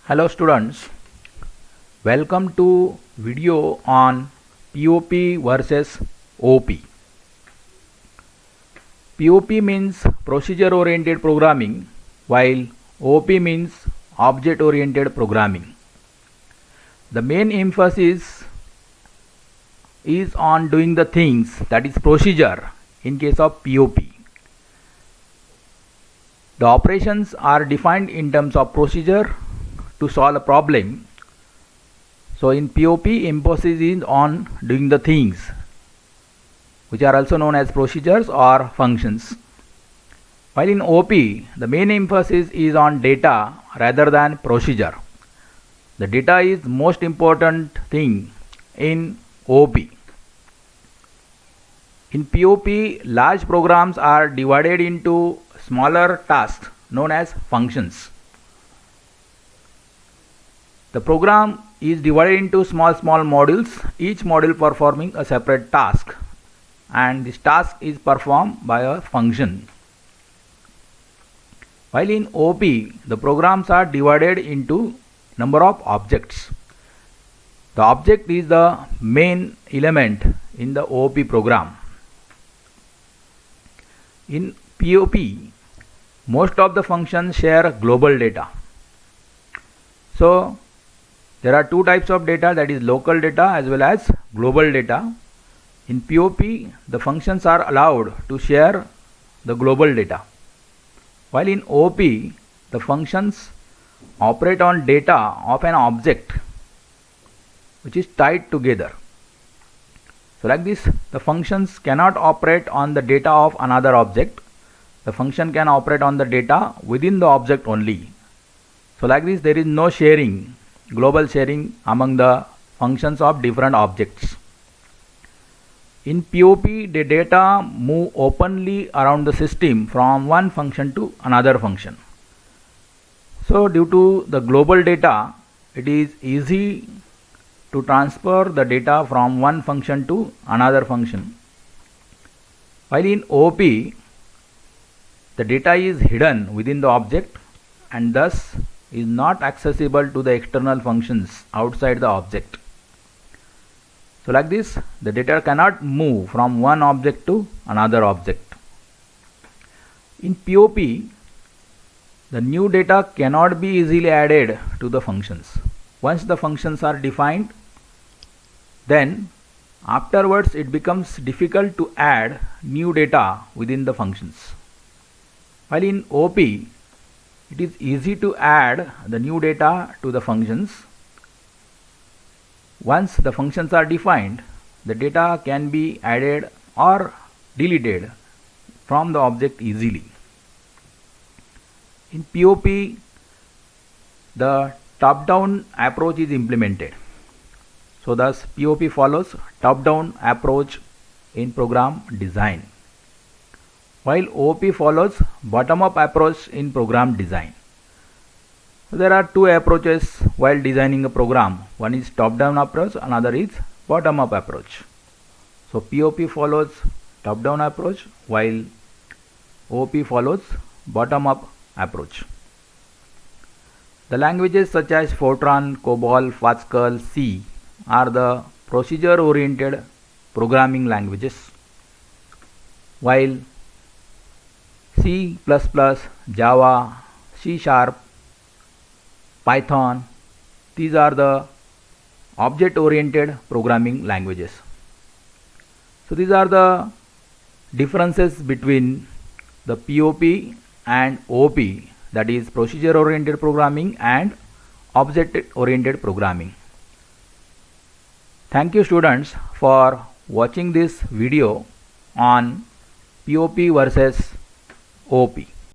Hello students, welcome to video on POP versus OP. POP means procedure oriented programming while OP means object oriented programming. The main emphasis is on doing the things, that is procedure, in case of POP. The operations are defined in terms of procedure to solve a problem. So in POP, emphasis is on doing the things, which are also known as procedures or functions. While in OP, the main emphasis is on data rather than procedure. The data is most important thing in OP. In POP, large programs are divided into smaller tasks known as functions. The program is divided into small modules, each module performing a separate task, and this task is performed by a function. While in OP, the programs are divided into number of objects. The object is the main element in the OP program. In POP, most of the functions share global data. So there are two types of data, that is local data as well as global data. In POP, the functions are allowed to share the global data. While in OP, the functions operate on data of an object which is tied together. So like this, the functions cannot operate on the data of another object. The function can operate on the data within the object only. So like this, there is no sharing, global sharing among the functions of different objects. In POP, the data move openly around the system from one function to another function. So due to the global data, it is easy to transfer the data from one function to another function. While in OP, the data is hidden within the object and thus is not accessible to the external functions outside the object. So like this, the data cannot move from one object to another object. In POP, the new data cannot be easily added to the functions. Once the functions are defined, then afterwards it becomes difficult to add new data within the functions. While in OP, it is easy to add the new data to the functions. Once the functions are defined, the data can be added or deleted from the object easily. In POP, the top-down approach is implemented. So thus POP follows top-down approach in program design, while OP follows bottom-up approach in program design. So there are two approaches while designing a program. One is top-down approach, another is bottom-up approach. So POP follows top-down approach while OP follows bottom-up approach. The languages such as Fortran, COBOL, Pascal, C are the procedure-oriented programming languages, while C++, Java, C#, Python, these are the object-oriented programming languages. So these are the differences between the POP and OP, that is procedure-oriented programming and object-oriented programming. Thank you students for watching this video on POP versus OP.